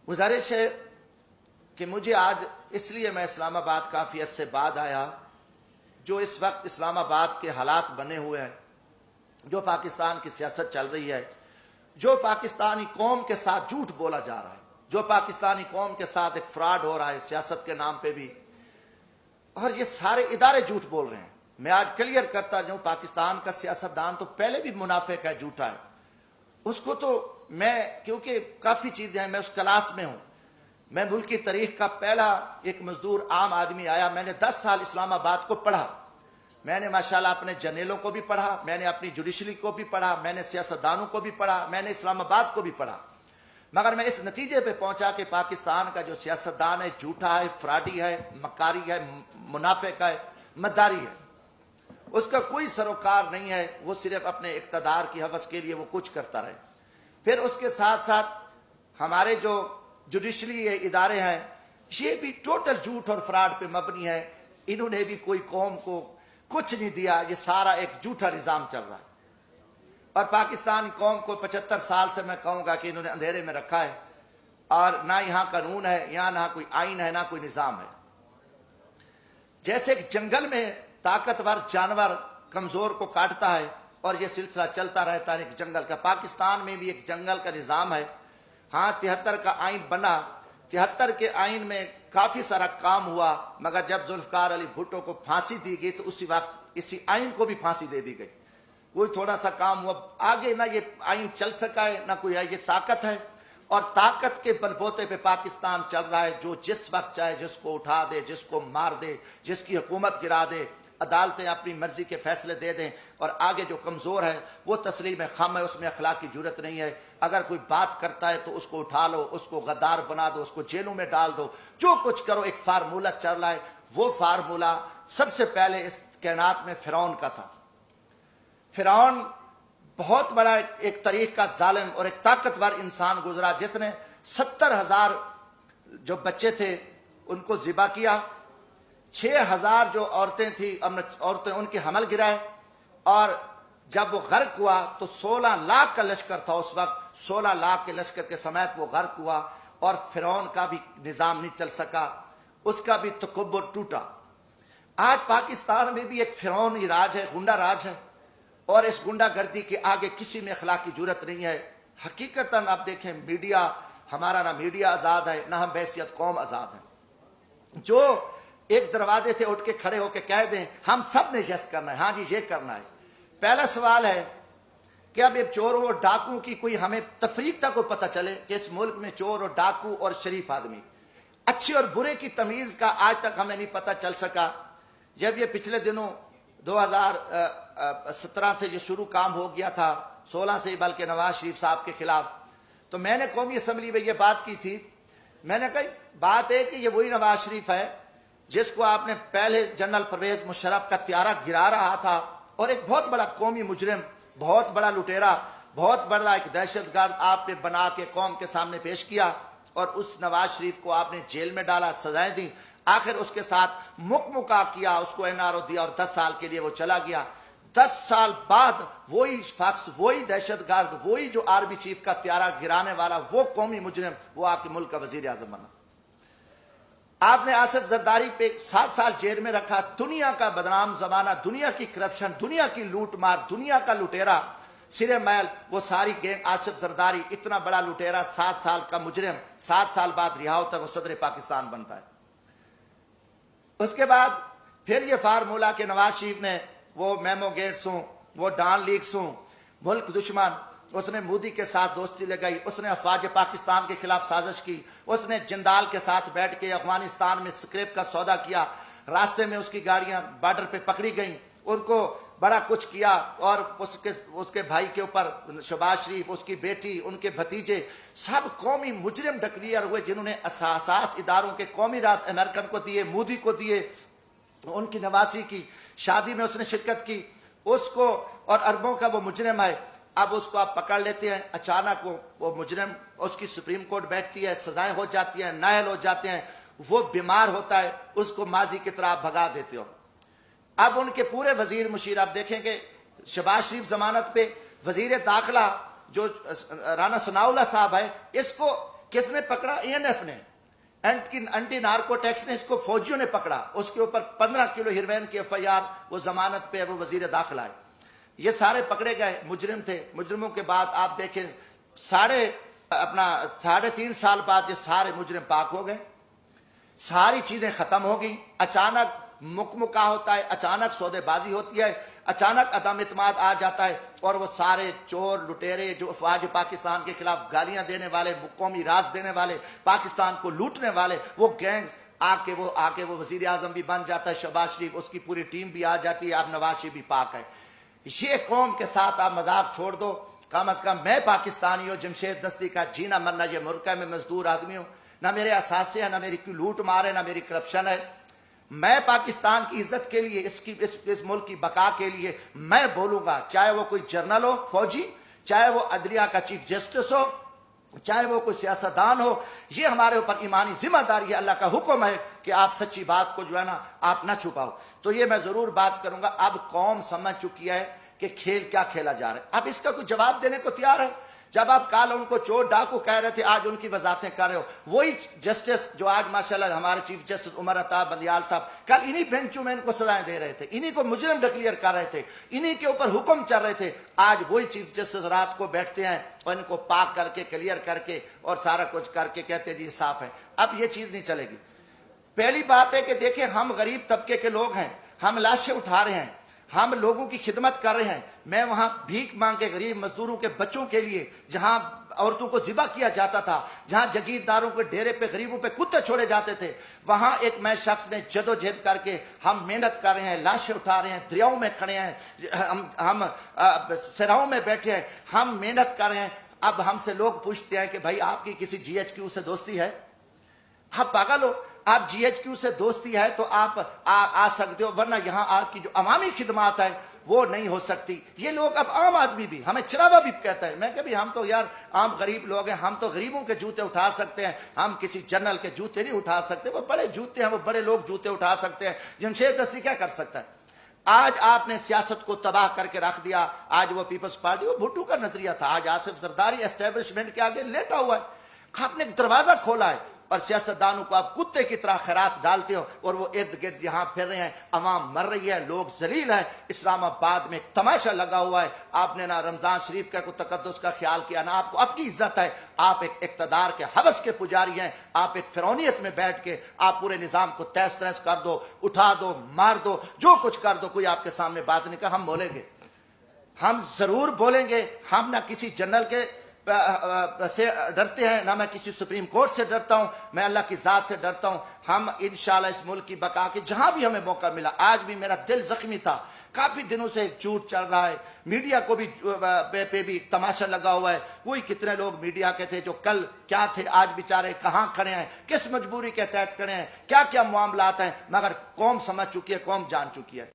गुजारिश है कि मुझे आज इसलिए मैं इस्लामाबाद काफ़ी अरसे बाद आया, जो इस वक्त इस्लामाबाद के हालात बने हुए हैं, जो पाकिस्तान की सियासत चल रही है, जो पाकिस्तानी कौम के साथ झूठ बोला जा रहा है, जो पाकिस्तानी कौम के साथ एक फ्रॉड हो रहा है सियासत के नाम पे भी, और ये सारे इदारे झूठ बोल रहे हैं। मैं आज क्लियर करता जाऊं, पाकिस्तान का सियासतदान तो पहले भी मुनाफिक है, झूठा है। उसको तो मैं, क्योंकि काफ़ी चीज़ें हैं, मैं उस क्लास में हूँ। मैं मुल्क की तारीख का पहला एक मजदूर आम आदमी आया। मैंने 10 साल इस्लामाबाद को पढ़ा। मैंने माशाल्लाह अपने जर्नलों को भी पढ़ा, मैंने अपनी जुडिशरी को भी पढ़ा, मैंने सियासतदानों को भी पढ़ा, मैंने इस्लामाबाद को भी पढ़ा। मगर मैं इस नतीजे पे पहुंचा कि पाकिस्तान का जो सियासतदान है झूठा है, फ्रॉडी है, मकारी है, मुनाफिक है, मद्दारी है। उसका कोई सरोकार नहीं है, वो सिर्फ अपने इक़्तिदार की हवस के लिए वो कुछ करता रहे। फिर उसके साथ साथ हमारे जो जुडिशरी इदारे हैं, ये भी टोटल झूठ और फ्रॉड पे मबनी है। इन्होंने भी कोई कौम को कुछ नहीं दिया, ये सारा एक झूठा निज़ाम चल रहा है। और पाकिस्तानी कौम को 75 साल से मैं कहूँगा कि इन्होंने अंधेरे में रखा है, और ना यहाँ कानून है, यहाँ ना कोई आइन है, ना कोई निज़ाम है। जैसे एक जंगल में ताकतवर जानवर कमज़ोर को काटता है और ये सिलसिला चलता रहता है एक जंगल का, पाकिस्तान में भी एक जंगल का निज़ाम है। हाँ, 73 का आइन बना, 73 के आइन में काफ़ी सारा काम हुआ, मगर जब जुल्फ़िकार अली भुट्टो को फांसी दी गई तो उसी वक्त इसी आइन को भी फांसी दे दी गई। कोई थोड़ा सा काम हुआ, आगे ना ये आइन चल सका है ना कोई है। ये ताकत है, और ताकत के बलबूते पे पाकिस्तान चल रहा है। जो जिस वक्त चाहे जिसको उठा दे, जिसको मार दे, जिसकी हुकूमत गिरा दे, अदालतें अपनी मर्जी के फैसले दे दें, और आगे जो कमज़ोर है वो तस्लीम खम है, उसमें अखलाक की जरूरत नहीं है। अगर कोई बात करता है तो उसको उठा लो, उसको गद्दार बना दो, उसको जेलों में डाल दो, जो कुछ करो। एक फार्मूला चल रहा है। वो फार्मूला सबसे पहले इस कायनात में फ़िरौन का था। फ़िरौन बहुत बड़ा एक तरीक़ का जालिम और एक ताकतवर इंसान गुजरा, जिसने 70,000 जो बच्चे थे उनको ज़िबा किया, 6,000 जो औरतें थी औरतें उनके हमल गिराए, और जब वो गर्क हुआ तो 16 लाख का लश्कर था उस वक्त। 16 लाख के लश्कर के समेत वो गर्क हुआ, और फ़िरौन का भी निज़ाम नहीं चल सका, उसका भी तकब्बुर टूटा। आज पाकिस्तान में भी एक फ़िरौनी राज है, गुंडा राज है, और इस गुंडागर्दी के आगे किसी में अखलाक की जरूरत नहीं है। हकीकतन आप देखें, मीडिया हमारा, ना मीडिया आज़ाद है, ना हम बहसियत कौम आज़ाद है। जो एक दरवाजे से उठ के खड़े होकर कह दें हम सब ने यस करना है, हाँ जी ये करना है। पहला सवाल है कि अब ये चोरों और डाकुओं की कोई हमें तफरीक तक को पता चले कि इस मुल्क में चोर और डाकू और शरीफ आदमी, अच्छे और बुरे की तमीज़ का आज तक हमें नहीं पता चल सका। जब ये पिछले दिनों 2017 से ये शुरू काम हो गया था, 16 से बल्कि नवाज शरीफ साहब के खिलाफ, तो मैंने कौमी असम्बली में ये बात की थी। मैंने कहा बात है कि ये वही नवाज शरीफ है जिसको आपने पहले जनरल परवेज मुशर्रफ का त्यारा गिरा रहा था, और एक बहुत बड़ा कौमी मुजरिम, बहुत बड़ा लुटेरा, बहुत बड़ा एक दहशतगर्द आपने बना के कौम के सामने पेश किया, और उस नवाज शरीफ को आपने जेल में डाला, सजाएं दी, आखिर उसके साथ मुकमुका किया, उसको एनआरओ दिया, और 10 साल के लिए वो चला गया। 10 साल बाद वही शख्स, वही दहशतगर्द, वही जो आर्मी चीफ का त्यारा गिराने वाला, वो कौमी मुजरिम, वो आपके मुल्क का वजीर आजम बना। आपने आसिफ जरदारी पे 7 साल जेल में रखा। दुनिया का बदनाम जमाना, दुनिया की करप्शन, दुनिया की लूट मार, दुनिया का लुटेरा सिरे मैल, वो सारी गैंग, आसिफ जरदारी इतना बड़ा लुटेरा, 7 साल का मुजरिम 7 साल बाद रिहा होता है, वो सदर पाकिस्तान बनता है। उसके बाद फिर ये फार्मूला के नवाज शरीफ ने वो मेमो गेट्स हों, वो डॉन लीक्स हों, मुल्क दुश्मन, उसने मोदी के साथ दोस्ती लगाई, उसने अफवाज पाकिस्तान के खिलाफ साजिश की, उसने जिंदाल के साथ बैठ के अफगानिस्तान में स्क्रैप का सौदा किया, रास्ते में उसकी गाड़ियां बॉर्डर पे पकड़ी गईं, उनको बड़ा कुछ किया, और उसके भाई के ऊपर शहबाज शरीफ, उसकी बेटी, उनके भतीजे, सब कौमी मुजरिम डिक्लेयर हुए, जिन्होंने असास इदारों के कौमी राज अमेरिकन को दिए, मोदी को दिए, उनकी नवासी की शादी में उसने शिरकत की, उसको, और अरबों का वो मुजरिम है। अब उसको आप पकड़ लेते हैं, अचानक वो मुजरिम, उसकी सुप्रीम कोर्ट बैठती है, सजाएं हो जाती हैं, नायल हो जाते हैं, वो बीमार होता है, उसको माजी की तरह भगा देते हो। अब उनके पूरे वजीर मुशीर आप देखेंगे, शहबाज शरीफ जमानत पे, वजीर दाखिला जो राना सनाउल्लाह साहब है, इसको کس نے پکڑا؟ ENF نے، اینٹی نارکوٹیکس نے اس کو فوجیوں نے پکڑا، اس کے اوپر 15 کلو ہیروین کی FIR، وہ ضمانت پہ وہ وزیر داخلہ ہے. یہ سارے پکڑے گئے مجرم تھے. مجرموں کے بعد آپ دیکھیں 3.5 سال بعد یہ سارے مجرم پاک ہو گئے، ساری چیزیں ختم ہو گئی. اچانک مکمکا ہوتا ہے، اچانک سودے بازی ہوتی ہے، اچانک عدم اعتماد آ جاتا ہے، اور وہ سارے چور لٹیرے جو افواج پاکستان کے خلاف گالیاں دینے والے، قومی راز دینے والے، پاکستان کو لوٹنے والے، وہ گینگز آ کے وہ وزیر اعظم بھی بن جاتا ہے شہباز شریف، اس کی پوری ٹیم بھی آ جاتی ہے، اب نواز شریف بھی پاک ہے. یہ قوم کے ساتھ آپ مذاق چھوڑ دو. کم از کم میں پاکستانی ہوں، جمشید دستی کا جینا مرنا یہ ملک ہے، میں مزدور آدمی ہوں، نہ میرے اثاثے ہیں، نہ میری کوئی لوٹ مار ہے، نہ میری کرپشن ہے. میں پاکستان کی عزت کے لیے، اس ملک کی بقا کے لیے میں بولوں گا، چاہے وہ کوئی جرنل ہو، فوجی، چاہے وہ عدلیہ کا چیف جسٹس ہو، چاہے وہ کوئی سیاستدان ہو. یہ ہمارے اوپر ایمانی ذمہ داری ہے، اللہ کا حکم ہے کہ آپ سچی بات کو جو ہے نا آپ نہ چھپاؤ. تو یہ میں ضرور بات کروں گا. اب قوم سمجھ چکی ہے کہ کھیل کیا کھیلا جا رہا ہے. اب اس کا کوئی جواب دینے کو تیار ہے؟ جب آپ کال ان کو چور ڈاکو کہہ رہے تھے، آج ان کی وضاحتیں کر رہے ہو. وہی جسٹس جو آج ماشاءاللہ ہمارے چیف جسٹس عمر عطا بندیال صاحب کل انہی بینچوں میں ان کو سزائیں دے رہے تھے، انہی کو مجرم ڈکلیئر کر رہے تھے، انہی کے اوپر حکم چل رہے تھے. آج وہی چیف جسٹس رات کو بیٹھتے ہیں اور ان کو پاک کر کے کلیئر کر کے اور سارا کچھ کر کے کہتے ہیں جی صاف ہے. اب یہ چیز نہیں چلے گی. پہلی بات ہے کہ دیکھیں ہم غریب طبقے کے لوگ ہیں، ہم لاشیں اٹھا رہے ہیں، ہم لوگوں کی خدمت کر رہے ہیں. میں وہاں بھیک مانگ کے غریب مزدوروں کے بچوں کے لیے، جہاں عورتوں کو ذبح کیا جاتا تھا، جہاں جگیرداروں کے ڈیرے پہ غریبوں پہ کتے چھوڑے جاتے تھے، وہاں ایک میں شخص نے جدوجہد کر کے ہم محنت کر رہے ہیں، لاشیں اٹھا رہے ہیں، دریاؤں میں کھڑے ہیں، ہم سراؤں میں بیٹھے ہیں، ہم محنت کر رہے ہیں. اب ہم سے لوگ پوچھتے ہیں کہ بھائی آپ کی کسی GHQ سے دوستی ہے؟ آپ پاگل ہو؟ آپ GHQ سے دوستی ہے تو آپ آ سکتے ہو، ورنہ یہاں آپ کی جو عوامی خدمات ہے وہ نہیں ہو سکتی. یہ لوگ اب عام آدمی بھی ہمیں چراوا بھی کہتا ہے. میں کہ بھی ہم تو یار عام غریب لوگ ہیں، ہم تو غریبوں کے جوتے اٹھا سکتے ہیں، ہم کسی جنرل کے جوتے نہیں اٹھا سکتے. وہ بڑے جوتے ہیں، وہ بڑے لوگ جوتے اٹھا سکتے ہیں. جمشید دستی کیا کر سکتا ہے؟ آج آپ نے سیاست کو تباہ کر کے رکھ دیا. آج وہ پیپلز پارٹی، وہ بھٹو کا نظریہ تھا، آج آصف زرداری اسٹیبلشمنٹ کے آگے لیٹا ہوا ہے. آپ نے دروازہ کھولا ہے اور سیاستدانوں کو آپ کتے کی طرح خیرات ڈالتے ہو، اور وہ ارد گرد یہاں پھر رہے ہیں. عوام مر رہی ہے، لوگ ذلیل ہیں. اسلام آباد میں ایک تماشا لگا ہوا ہے. آپ نے نہ رمضان شریف کا کوئی تقدس کا خیال کیا، نہ آپ کو اب کی عزت ہے. آپ ایک اقتدار کے ہوس کے پجاری ہیں. آپ ایک فرعونیت میں بیٹھ کے آپ پورے نظام کو تہس نہس کر دو، اٹھا دو، مار دو، جو کچھ کر دو. کوئی آپ کے سامنے بات نہیں کہا. ہم بولیں گے، ہم ضرور بولیں گے. ہم نہ کسی جنرل کے سے ڈرتے ہیں، نہ میں کسی سپریم کورٹ سے ڈرتا ہوں، میں اللہ کی ذات سے ڈرتا ہوں. ہم انشاءاللہ اس ملک کی بقا کے جہاں بھی ہمیں موقع ملا. آج بھی میرا دل زخمی تھا، کافی دنوں سے ایک جھوٹ چل رہا ہے، میڈیا کو بھی پہ بھی تماشا لگا ہوا ہے. وہی کتنے لوگ میڈیا کے تھے جو کل کیا تھے، آج بیچارے کہاں کھڑے ہیں، کس مجبوری کے تحت کھڑے ہیں، کیا کیا معاملات ہیں. مگر قوم سمجھ چکی ہے، قوم جان چکی ہے.